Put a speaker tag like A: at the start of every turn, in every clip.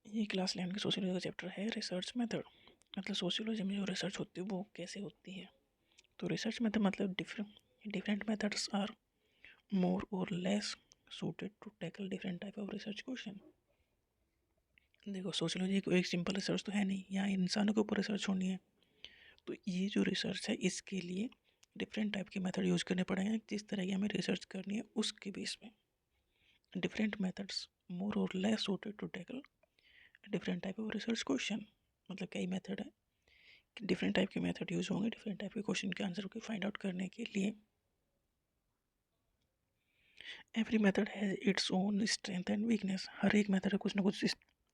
A: ये क्लास 11 की सोशियोलॉजी का चैप्टर है रिसर्च मेथड। मतलब सोशियोलॉजी में जो रिसर्च होती है वो कैसे होती है। तो रिसर्च मेथड मतलब डिफरेंट मेथड्स आर मोर और less suited to tackle different type of research question. देखो सोशियोलॉजी को एक सिंपल रिसर्च तो है नहीं, यहाँ इंसानों के ऊपर रिसर्च होनी है। तो ये जो रिसर्च है इसके लिए डिफरेंट टाइप के मेथड यूज़ करने पड़ेंगे। जिस तरह की हमें रिसर्च करनी है उसके बेस में डिफरेंट मेथड्स मोर और less suited to tackle different type of research question. मतलब कई मेथड है, डिफरेंट टाइप के मेथड यूज़ होंगे डिफरेंट टाइप के क्वेश्चन के आंसर को फाइंड आउट करने के लिए। Every method has its own strength and weakness. हर एक मेथड कुछ ना कुछ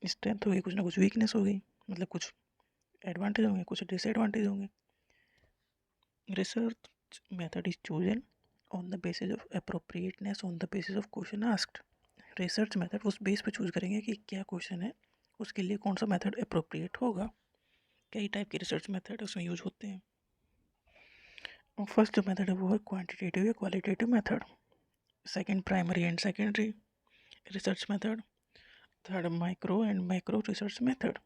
A: स्ट्रेंथ होगी, कुछ ना कुछ वीकनेस होगी। मतलब कुछ एडवांटेज होंगे, कुछ डिसएडवांटेज होंगे। Research method is chosen on the basis of appropriateness on the basis of question asked. Research method उस बेस पे चूज करेंगे कि क्या क्वेश्चन है, उसके लिए कौन सा मेथड अप्रोप्रिएट होगा। कई टाइप के रिसर्च मेथड उसमें यूज होते हैं। फर्स्ट जो मेथड है वो है क्वांटिटेटिव या qualitative method. Second primary and secondary research method. Third micro and macro research method.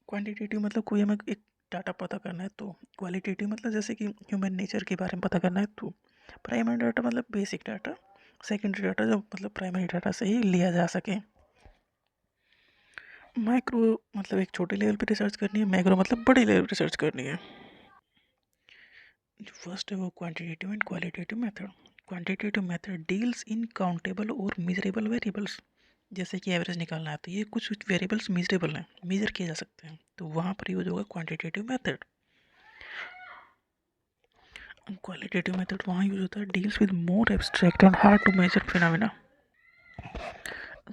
A: Quantitative मतलब कोई हमें एक डाटा पता करना है तो, क्वालिटेटिव मतलब जैसे कि ह्यूमन नेचर के बारे में पता करना है तो, प्राइमरी डाटा मतलब बेसिक डाटा, सेकेंडरी डाटा जो मतलब प्राइमरी डाटा से ही लिया जा सके। माइक्रो मतलब एक छोटे लेवल पे रिसर्च करनी है, मैक्रो मतलब बड़े लेवल पे रिसर्च करनी है। जो फर्स्ट है वो quantitative and qualitative method. Quantitative method deals in countable और मेजरेबल वेरिएबल्स। जैसे कि एवरेज निकालना है तो ये कुछ वेरिएबल्स मेजरेबल हैं, मेजर किए जा सकते हैं, तो वहाँ पर यूज होगा क्वांटिटेटिव मेथड। क्वालिटेटिव मेथड वहाँ यूज होता है deals with more abstract and hard to measure phenomena.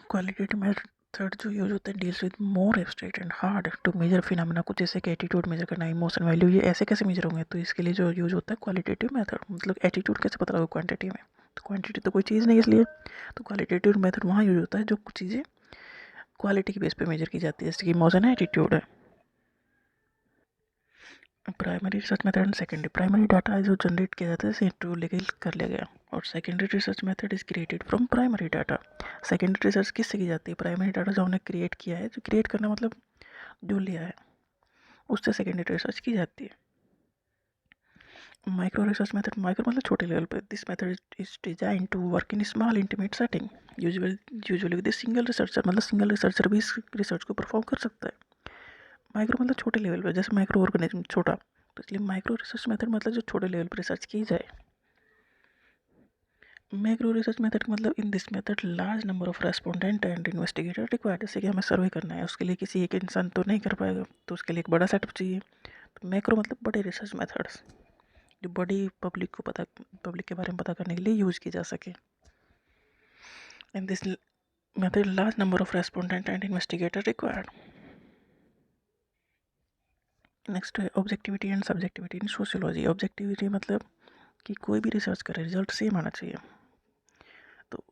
A: Qualitative method जो यूज होता है deals with more abstract and hard to measure phenomena. कुछ जैसे कि एटीट्यूड मेजर करना, इमोशन वैल्यू, ये ऐसे कैसे मेजर होंगे, तो इसके लिए जो यूज होता है क्वालिटेटिव मेथड। मतलब एटीट्यूड कैसे पता लगा क्वांटिटी में, तो क्वांटिटी तो कोई चीज़ नहीं इसलिए, तो क्वालिटेटिव मेथड वहाँ यूज होता है जो कुछ चीज़ें क्वालिटी के बेस पे मेजर की जाती है, जैसे कि इमोशन है, एटीट्यूड है। Primary research method and secondary. Primary data जो जनरेट किया जाता है इसे इंटरव्यू लेके कर लिया गया, और secondary research method is created from primary data. Secondary research किससे की जाती है, प्राइमरी डाटा जो हमने क्रिएट किया है, जो क्रिएट करना मतलब जो लिया है उससे सेकेंडरी रिसर्च की जाती है। माइक्रो रिसर्च मेथड, माइक्रो मतलब छोटे लेवल पे। This method is design to work in small intimate setting. Usually with single researcher, मतलब सिंगल रिसर्चर भी इस रिसर्च को परफॉर्म कर सकता है। माइक्रो मतलब छोटे लेवल पे, जैसे माइक्रो ऑर्गेनिज्म छोटा, तो इसलिए माइक्रो रिसर्च मेथड मतलब जो छोटे लेवल पर रिसर्च की जाए। मैक्रो रिसर्च मेथड मतलब इन this method large number of respondent and investigator required. जैसे कि हमें सर्वे करना है, उसके लिए किसी एक इंसान तो नहीं कर पाएगा, तो उसके लिए एक बड़ा सेटअप चाहिए। तो मैक्रो मतलब बड़े रिसर्च मेथड्स जो बड़ी पब्लिक के बारे में पता करने के लिए यूज की जा सके। In this method large number of respondent and investigator required. Next है objectivity and subjectivity in sociology. Objectivity मतलब कि कोई भी रिसर्च करे रिजल्ट सेम आना चाहिए। तो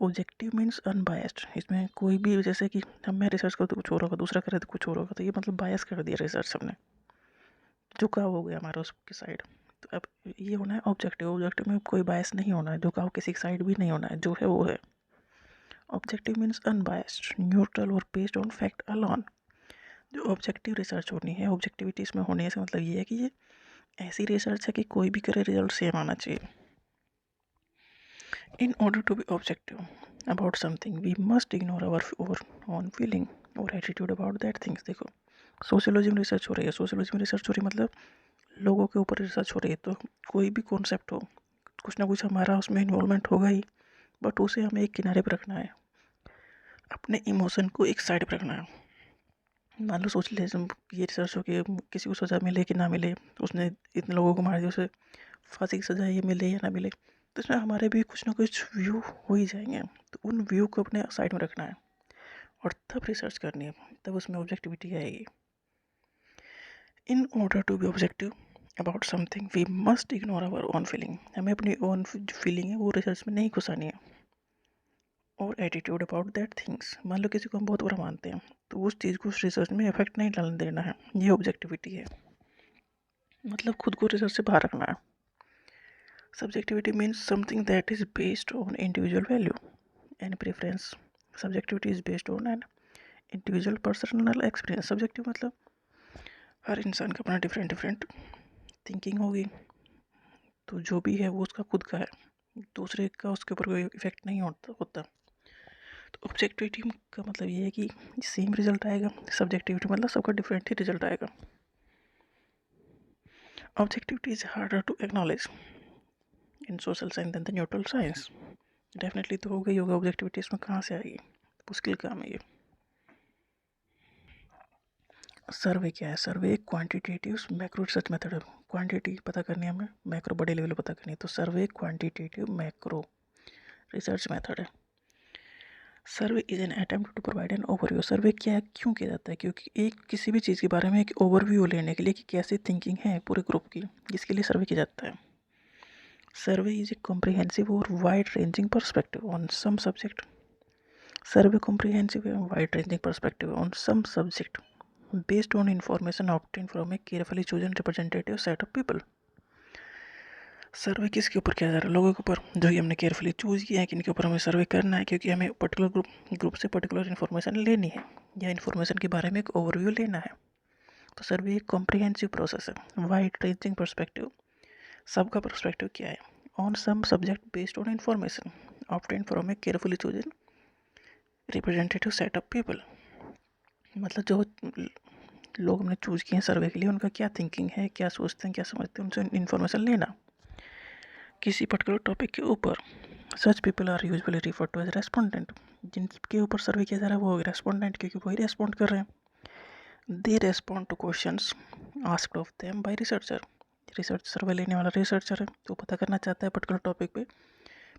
A: ऑब्जेक्टिव मीन्स अनबायस्ड। इसमें कोई भी, जैसे कि मैं रिसर्च करूँ तो कुछ और होगा, दूसरा करे तो कुछ और होगा, तो ये मतलब बायस कर दिया रिसर्च हमने, झुकाव हो गया हमारा उसकी साइड। तो अब ये होना है ऑब्जेक्टिव। ऑब्जेक्टिव में कोई बायस नहीं होना है, झुकाव किसी साइड भी नहीं होना है, जो है वो है। ऑब्जेक्टिव मीन्स अनबायस्ड, न्यूट्रल और बेस्ड ऑन फैक्ट अलोन। जो ऑब्जेक्टिव रिसर्च होनी है, ऑब्जेक्टिविटी इसमें होने से मतलब ये है कि ये ऐसी रिसर्च है कि कोई भी करे रिजल्ट सेम आना चाहिए। In order to be objective about something, we must ignore our own feeling or attitude about that things। देखो सोशियोलॉजी में रिसर्च हो रही है, सोशियोलॉजी में रिसर्च हो रही है मतलब लोगों के ऊपर रिसर्च हो रही है, तो कोई भी कॉन्सेप्ट हो, कुछ ना कुछ हमारा उसमें इन्वॉल्वमेंट होगा ही, बट उसे हमें एक किनारे पर रखना है, अपने इमोशन को एक साइड पर रखना है। मान लो सोच ले ये रिसर्च हो कि किसी को सज़ा मिले कि ना मिले, उसने इतने लोगों को मार दिया, उसे फांसी की सज़ा ये मिले या ना मिले, तो इसमें हमारे भी कुछ ना कुछ व्यू हो ही जाएंगे। तो उन व्यू को अपने साइड में रखना है और तब रिसर्च करनी है, तब उसमें ऑब्जेक्टिविटी आएगी। In order to be objective about something we must ignore our own feeling. हमें अपनी ओन फीलिंग है वो रिसर्च में नहीं घुसानी है। और एटीट्यूड अबाउट दैट थिंग्स, मान लो किसी को हम बहुत बुरा मानते हैं, तो उस चीज़ को उस रिसर्च में इफेक्ट नहीं डालने देना है, ये ऑब्जेक्टिविटी है। मतलब खुद को रिसर्च से बाहर रखना है। Subjectivity means something that is based on individual value and preference subjectivity is based on an individual personal experience. Subjective मतलब हर इंसान का अपना डिफरेंट थिंकिंग होगी, तो जो भी है वो उसका खुद का है, दूसरे का उसके ऊपर कोई इफेक्ट नहीं होता। तो ऑब्जेक्टिविटी का मतलब ये है कि सेम रिजल्ट आएगा, सब्जेक्टिविटी मतलब सबका डिफरेंट ही रिजल्ट आएगा। Objectivity is harder to acknowledge in social science than the neutral science. Definitely तो हो गई होगा, ऑब्जेक्टिविटी इसमें कहाँ से आएगी, मुश्किल काम है ये। सर्वे क्या है? सर्वे एक क्वांटिटेटिव मैक्रो रिसर्च मेथड है। क्वांटिटी पता करनी है हमें, मैक्रो बड़े लेवल पता करनी है, तो survey quantitative macro research method है। Survey is an attempt to provide an overview. Survey क्या है, क्यों किया जाता है? क्योंकि एक किसी भी चीज़ के बारे में एक ओवरव्यू लेने के लिए कि कैसी थिंकिंग है पूरे ग्रुप की, जिसके लिए सर्वे किया जाता है। सर्वे इज ए कॉम्प्रिहेंसिव और wide ranging perspective on some subject. Survey comprehensive and wide ranging perspective on some subject based on information obtained from a carefully chosen representative set of people। सर्वे किसके ऊपर किया जा रहा है? लोगों के ऊपर, जो कि हमने केयरफुली चूज किया है कि इनके ऊपर हमें सर्वे करना है, क्योंकि हमें पर्टिकुलर ग्रुप से पर्टिकुलर इन्फॉर्मेशन लेनी है या इन्फॉर्मेशन के बारे में एक ओवरव्यू लेना है। तो सर्वे एक कॉम्प्रिहेंसिव प्रोसेस है। वाइड रेंजिंग पर्सपेक्टिव, सबका पर्सपेक्टिव क्या है? On some subject based on information obtained from a carefully chosen representative set of people. मतलब जो लोग हमने चूज किए हैं सर्वे के लिए, उनका क्या थिंकिंग है, क्या सोचते हैं, क्या समझते हैं, उनसे इन्फॉर्मेशन लेना किसी पर्टिकुलर टॉपिक के ऊपर। Such people are usually refer to as respondent. जिनके ऊपर सर्वे किया जा रहा है वो रेस्पोंडेंट, क्योंकि वही रेस्पॉन्ड कर रहे हैं। They respond to questions asked of them by researcher. Research survey लेने वाला रिसर्चर है, तो पता करना चाहता है पर्टिकुलर टॉपिक पे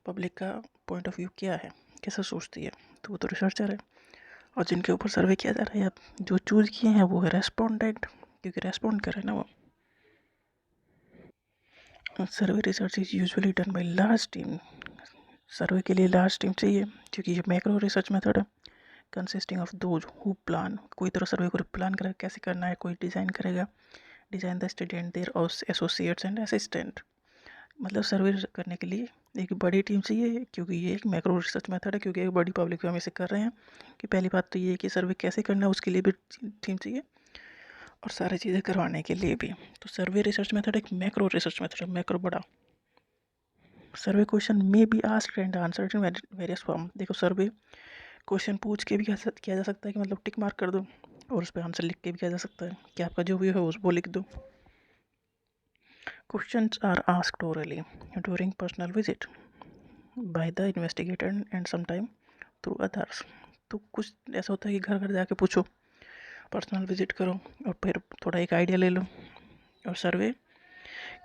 A: पब्लिक का पॉइंट ऑफ व्यू क्या है, कैसा सोचती है, तो वो तो रिसर्चर है। और जिनके ऊपर सर्वे किया जा रहा है, जो चूज किए हैं, वो है रेस्पोंडेंट, क्योंकि रेस्पॉन्ड कर रहे हैं ना वो। Survey research is usually done by large team. Survey के लिए लार्ज टीम चाहिए, क्योंकि ये मैक्रो रिसर्च मेथड है। Consisting of those who plan, कोई तरह सर्वे को प्लान करेगा कैसे करना है, कोई डिज़ाइन करेगा, design the student their associates and assistant. मतलब सर्वे करने के लिए एक बड़ी टीम चाहिए, क्योंकि ये एक मैक्रो रिसर्च मेथड है, क्योंकि एक बड़ी पब्लिक में हम इसे कर रहे हैं। कि पहली बात तो ये है कि सर्वे कैसे करना है उसके लिए भी टीम चाहिए, और सारी चीज़ें करवाने के लिए भी। तो सर्वे रिसर्च मेथड एक मैक्रो रिसर्च मेथड है, मैक्रो बड़ा। सर्वे क्वेश्चन में be asked and answered in various form. देखो सर्वे क्वेश्चन पूछ के भी किया जा सकता है, कि मतलब टिक मार्क कर दो, और उस पर आंसर लिख के भी किया जा सकता है कि आपका जो व्यू है वो लिख दो। Questions are asked orally during personal visit by the investigator and sometime through others. तो कुछ ऐसा होता है कि घर घर जाके पूछो, पर्सनल विजिट करो, और फिर थोड़ा एक आइडिया ले लो। और survey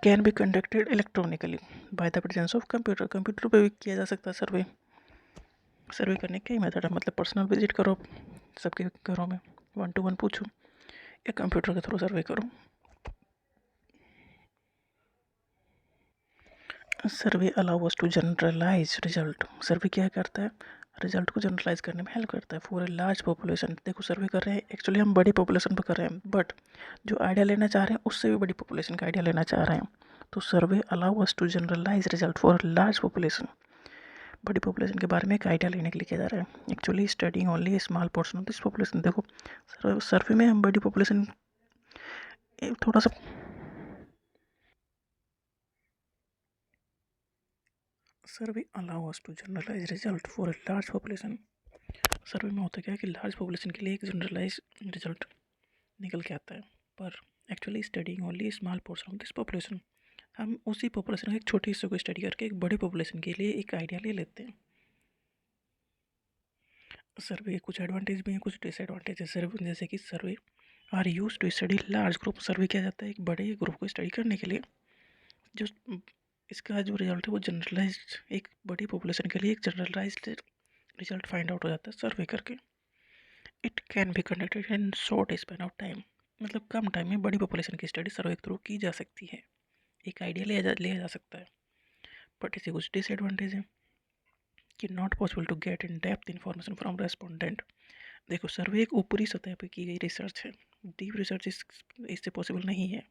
A: can be conducted electronically by the presence of computer. Computer पे भी किया जा सकता है सर्वे। सर्वे करने के कई मेथड है, मतलब पर्सनल विजिट करो सबके घरों में, 1-to-1 पूछो, या कंप्यूटर के थ्रू सर्वे करो। Survey allow us to generalize result. Survey क्या करता है? रिजल्ट को जनरलाइज करने में हेल्प करता है फॉर ए लार्ज पॉपुलेशन। देखो सर्वे कर रहे हैं, एक्चुअली हम बड़ी पॉपुलेशन पर कर रहे हैं, बट जो आइडिया लेना चाह रहे हैं उससे भी बड़ी पॉपुलेशन का आइडिया लेना चाह रहे हैं। तो survey allow us to generalize result for large population. बड़ी पॉपुलेशन के बारे में एक आइडिया लेने के लिए किया जा रहा है। Actually studying only small portion of this population. देखो सर्वे में हम बड़ी पॉपुलेशन थोड़ा सा survey allow us to generalize result for a large population. Survey में होता क्या है कि लार्ज पॉपुलेशन के लिए एक जनरलाइज रिजल्ट निकल के आता है, पर actually studying only small portion of this population. हम उसी पॉपुलेशन के एक छोटे हिस्से को स्टडी करके एक बड़ी पॉपुलेशन के लिए एक आइडिया ले लेते हैं। सर्वे कुछ एडवांटेज भी हैं, कुछ डिसएडवांटेज है सर्वे, जैसे कि survey are use to study large group. Survey किया जाता है एक बड़े ग्रुप को स्टडी करने के लिए। जो इसका जो रिजल्ट है वो जनरलाइज, एक बड़ी पॉपुलेशन के लिए एक जनरलाइज रिजल्ट फाइंड आउट हो जाता है सर्वे करके। It can be conducted in short span of time. मतलब कम टाइम में बड़ी पॉपुलेशन की स्टडी सर्वे के थ्रू की जा सकती है, एक आइडिया लिया जा सकता है। बट इससे कुछ डिसएडवांटेज है कि not possible to get in depth information from respondent. देखो सर्वे एक ऊपरी सतह पर की गई रिसर्च है, डीप रिसर्च इससे पॉसिबल नहीं है।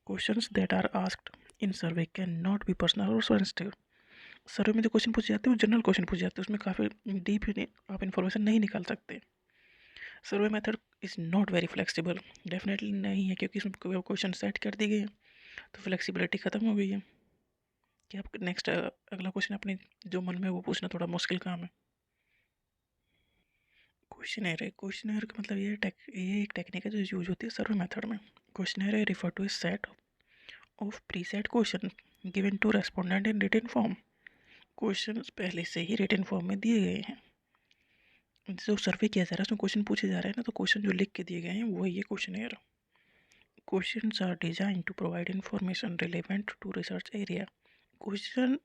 A: Questions that are asked in survey can not be personal और सेंसिटिव। सर्वे में जो क्वेश्चन पूछे जाते हैं वो जनरल क्वेश्चन पूछे जाते हैं, उसमें काफ़ी डीप आप इन्फॉर्मेशन नहीं निकाल सकते। Survey method is not very flexible, definitely नहीं है, क्योंकि इसमें क्वेश्चन सेट कर दी गई है तो फ्लेक्सिबिलिटी ख़त्म हो गई है कि आप नेक्स्ट अगला क्वेश्चन अपने जो मन में वो पूछना थोड़ा मुश्किल काम है। क्वेश्चनर है, क्वेश्चनर का मतलब ये एक टेक्निक है जो यूज होती है सर्वे मेथड में। क्वेश्चनर है refer to a set of preset question given to respondent in written form. Question पहले से ही रिटन फॉर्म में दिए गए हैं। जो सर्वे किया जा रहा है उसमें क्वेश्चन पूछे जा रहे हैं ना, तो क्वेश्चन जो लिख के दिए गए हैं वही है questionnaire. Questions are design to provide information relevant to research area. Question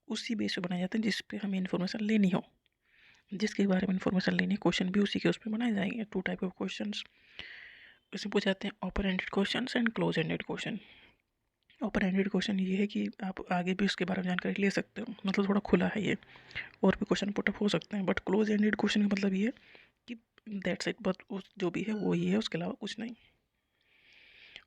A: उसी बेस पे बनाए जाते हैं जिस पे हमें इन्फॉर्मेशन लेनी हो, जिसके बारे में इन्फॉर्मेशन लेनी है क्वेश्चन भी उसी के उस पर बनाए जाएंगे। टू टाइप ऑफ क्वेश्चंस इसमें पूछे जाते हैं, open ended questions and close ended question. Open ended question ये है कि आप आगे भी उसके बारे में जानकारी ले सकते हो, मतलब थोड़ा खुला है ये, और भी क्वेश्चन पुटअप हो सकते हैं। बट क्लोज एंडेड क्वेश्चन का मतलब ये कि दैट्स इट, बट जो भी है वो ही है, उसके अलावा कुछ नहीं।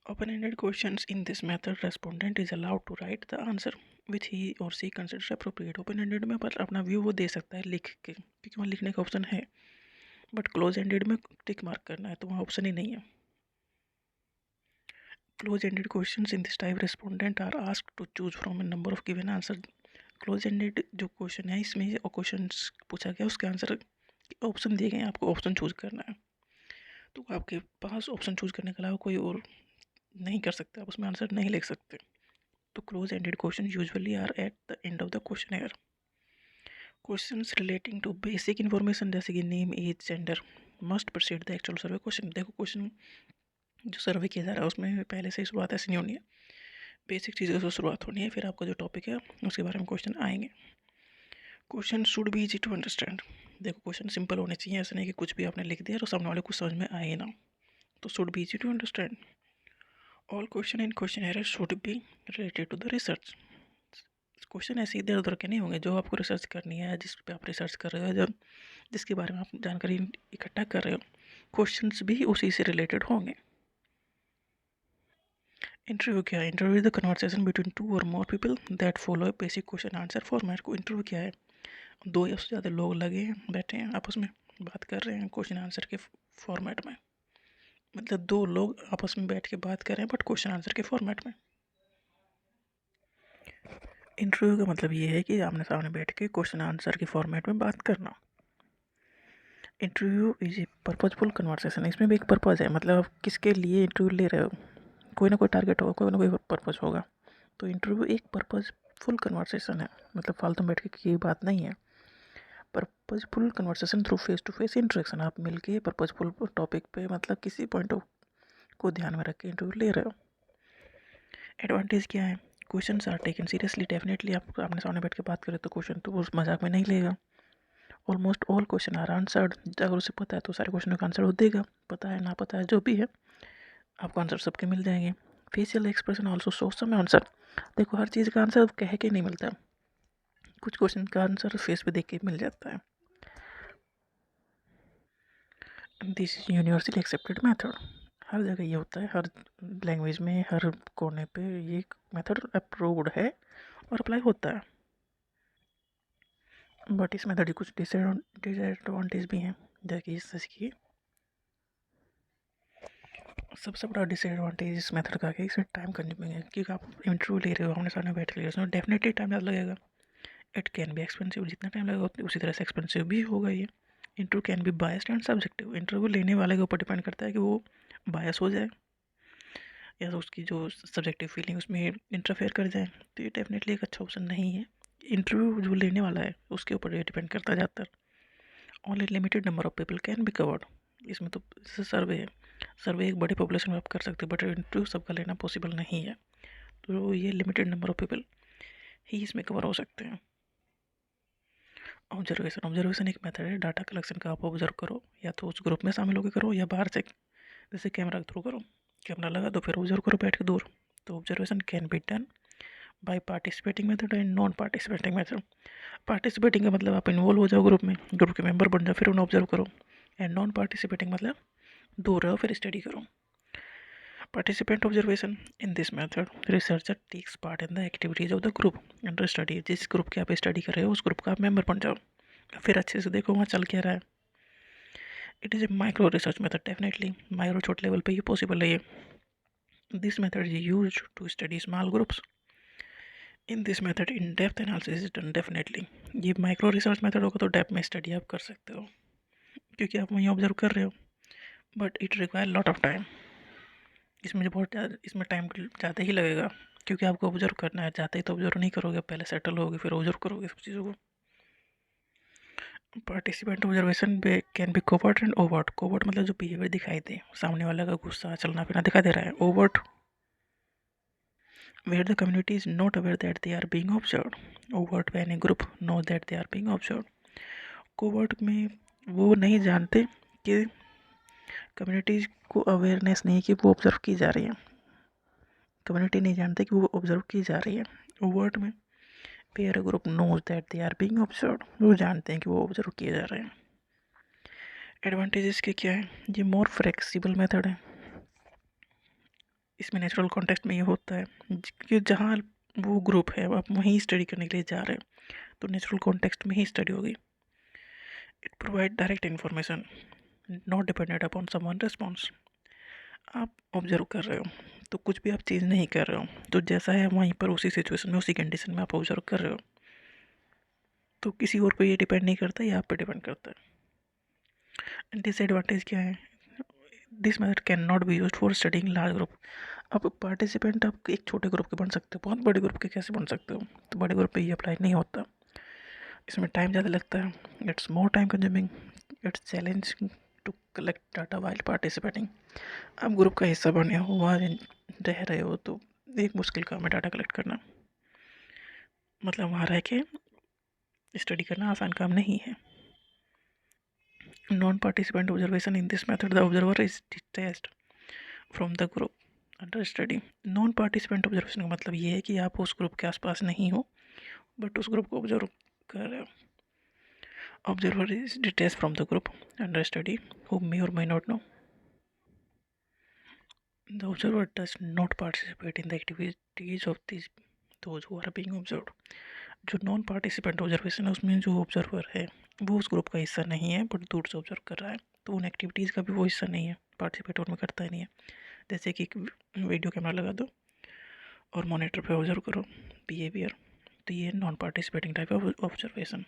A: Open-ended questions in this method, respondent is allowed to write the answer which he or she considers appropriate. Open-ended में पर अपना व्यू वो दे सकता है लिख के, क्योंकि वहाँ लिखने का ऑप्शन है। बट क्लोज-एंडेड में टिक मार्क करना है तो वहाँ ऑप्शन ही नहीं है। Close-ended questions in this type, respondent are asked to choose from a number of given answer. Close-ended जो क्वेश्चन है इसमें क्वेश्चन पूछा गया उसके आंसर ऑप्शन दिए गए हैं, आपको ऑप्शन चूज करना है। तो आपके पास ऑप्शन चूज करने के अलावा कोई और नहीं कर सकते, आप उसमें आंसर नहीं लिख सकते। तो close ended question usually are at the end of the questionnaire. Questions relating to basic information जैसे कि name, age, gender must proceed the actual survey question. देखो क्वेश्चन जो सर्वे किया जा रहा है उसमें पहले से ही शुरुआत ऐसी नहीं होनी है, बेसिक चीज़ों से शुरुआत होनी है, फिर आपका जो टॉपिक है उसके बारे में क्वेश्चन आएंगे। Question should be easy to understand. देखो क्वेश्चन सिंपल होने चाहिए, ऐसा नहीं कि कुछ भी आपने लिख दिया और सामने वाले को समझ में आए ना। तो should be easy to understand. All question in questionnaire should be related to the research. Question ऐसे इधर उधर के नहीं होंगे, जो आपको रिसर्च करनी है, जिस पे आप रिसर्च कर रहे हो, जब जिसके बारे में आप जानकारी इकट्ठा कर रहे हो, क्वेश्चंस भी उसी से रिलेटेड होंगे। इंटरव्यू क्या है? Interview is the conversation between two और more people that follow basic question answer format. को इंटरव्यू क्या है? दो या उससे ज़्यादा लोग लगे हैं, बैठे हैं, आपस में बात कर रहे हैं क्वेश्चन आंसर के फॉर्मेट में। मतलब दो लोग आपस में बैठ के बात कर रहे हैं बट क्वेश्चन आंसर के फॉर्मेट में। इंटरव्यू का मतलब ये है कि आमने सामने बैठ के क्वेश्चन आंसर के फॉर्मेट में बात करना। Interview is a purposeful conversation. इसमें भी एक पर्पज़ है, मतलब आप किसके लिए इंटरव्यू ले रहे हो, कोई ना कोई टारगेट होगा, कोई ना कोई पर्पज़ होगा। तो इंटरव्यू एक पर्पजफुल कन्वर्सेशन है, मतलब फालतू बैठ के की बात नहीं है। Purposeful conversation through face to face interaction. आप मिलके पर्पजफुल टॉपिक पे, मतलब किसी पॉइंट को ध्यान में रख के इंटरव्यू ले रहे हो। एडवांटेज क्या है? Question are taken seriously. Definitely आप आमने सामने बैठ के बात करें तो क्वेश्चन तो उस मजाक में नहीं लेगा। Almost all question are answered. अगर उसे पता है तो सारे क्वेश्चनों का आंसर वो देगा, पता है ना पता है जो भी है आपको आंसर सबके मिल जाएंगे। Facial expression also show some answer. देखो हर चीज़ का आंसर कह के नहीं मिलता, कुछ क्वेश्चन का आंसर फेस पे देख के मिल जाता है। This is universally accepted method. हर जगह ये होता है, हर लैंग्वेज में, हर कोने पे ये मेथड अप्रूव्ड है और अप्लाई होता है। बट इस मेथड की कुछ डिसएडवांटेज भी हैं, जैसे कि सबसे बड़ा डिसएडवांटेज इस मेथड का है इसमें टाइम कंज्यूमिंग है, क्योंकि आप इंटरव्यू ले रहे हो, आमने सामने बैठ के ले रहे हो, डेफिनेटली टाइम ज़्यादा लगेगा। It can be expensive. जितना टाइम लगेगा उसी तरह से एक्सपेंसिव भी होगा ये। Interview can be biased and subjective. Interview लेने वाले के ऊपर डिपेंड करता है कि वो बायस हो जाए या तो उसकी जो सब्जेक्टिव फीलिंग उसमें इंटरफेयर कर जाए, तो ये डेफिनेटली एक अच्छा ऑप्शन नहीं है। इंटरव्यू जो लेने वाला है उसके ऊपर ये डिपेंड करता जाता है। Only limited number of people can be covered. इसमें तो जैसे सर्वे है, सर्वे एक बड़ी पॉपुलेशन में आप कर सकते हो, बट इंटरव्यू सबका लेना पॉसिबल नहीं है, तो ये लिमिटेड नंबर ऑफ पीपल ही इसमें कवर हो सकते हैं। ऑब्जर्वेशन एक मेथड है डाटा कलेक्शन का। आप ऑब्जर्व करो, या तो उस ग्रुप में शामिल होकर करो या बाहर से जैसे कैमरा के थ्रू करो। कैमरा लगा तो फिर ऑब्जर्व करो बैठ के दूर। तो observation can be done by participating method and non participating method. Participating का मतलब आप इन्वॉल्व हो जाओ ग्रुप में, ग्रुप के मेंबर बन जाओ, फिर उन्हें ऑब्जर्व करो। एंड नॉन पार्टिसिपेटिंग मतलब दूर रहो फिर स्टडी करो। Participant observation. In this method, researcher takes part in the activities of the group under study. जिस ग्रुप की आप स्टडी कर रहे हो उस ग्रुप का आप मेंबर बन जाओ, फिर अच्छे से देखो वहाँ चल क्या रहा है. It is a micro research method. Definitely micro छोटे लेवल पे ही पॉसिबल है ये. This method is use to study small groups. In this method in depth analysis is done. Definitely ये माइक्रो रिसर्च मेथड होगा तो डेप्थ में study आप कर सकते हो क्योंकि आप वहीं ऑब्जर्व कर रहे हो, but it require lot of time. इसमें बहुत ज़्यादा इसमें टाइम ज़्यादा ही लगेगा क्योंकि आपको ऑब्जर्व करना है. जाते ही तो ऑब्जर्व नहीं करोगे, पहले सेटल होगे फिर ऑब्जर्व करोगे सब चीज़ों को. Participant observation can be covert and overt. Covert मतलब जो बिहेवियर दिखाई दे, सामने वाला का गुस्सा चलना फिरना दिखाई दे रहा है. Overt where the community is not aware that they are being observed. Overt when a group knows that they are being observed. Covert में वो नहीं जानते कि कम्युनिटी को अवेयरनेस नहीं कि वो ऑब्जर्व की जा रही है. कम्युनिटी नहीं जानते कि वो ऑब्जर्व की जा रही है. ओवर्ट में pair group knows that they are being observed. वो जानते हैं कि वो ऑब्जर्व किए जा रहे हैं. एडवांटेजेस के क्या है? ये मोर फ्लेक्सिबल मेथड है. इसमें नेचुरल कॉन्टेक्स्ट में ये होता है कि जहाँ वो ग्रुप है आप वहीं स्टडी करने के लिए जा रहे हैं तो नेचुरल कॉन्टेक्स्ट में ही स्टडी होगी. It provide direct information not dependent upon someone response. आप ऑब्जर्व कर रहे हो तो कुछ भी आप चीज़ नहीं कर रहे हो, तो जैसा है वहीं पर उसी सिचुएशन में उसी कंडीशन में आप ऑब्जर्व कर रहे हो, तो किसी और पे ये डिपेंड नहीं करता, ये आप पे डिपेंड करता है. डिसएडवांटेज क्या है? This method can not be used for studying large group. अब पार्टिसिपेंट आप एक छोटे ग्रुप के बन सकते हो, बहुत बड़े ग्रुप के कैसे बन सकते हो? तो बड़े ग्रुप पे ये अप्लाई नहीं होता. इसमें टाइम ज़्यादा लगता है. It's more time consuming. It's challenging to collect data while participating. आप ग्रुप का हिस्सा बने हो, वहाँ रह रहे हो, तो एक मुश्किल काम है डाटा कलेक्ट करना. मतलब वहाँ रह के स्टडी करना आसान काम नहीं है. Non participant observation. In this method the observer is detached from the group under study. Non participant observation का मतलब ये है कि आप उस ग्रुप के आसपास नहीं हो बट उस ग्रुप को ऑब्जर्व कर रहे हो. Observer is detached from the group under study who may or may not know. The observer does not participate in the activities of those who are being observed. जो non participant observation है उसमें जो observer है वो उस group का हिस्सा नहीं है बट दूर से ऑब्जर्व कर रहा है, तो उन एक्टिविटीज़ का भी वो हिस्सा नहीं है, पार्टिसिपेट उनमें करता ही नहीं है. जैसे कि एक वीडियो कैमरा लगा दो और मॉनिटर पे ऑब्जर्व करो बिहेवियर, तो ये non participating type of observation.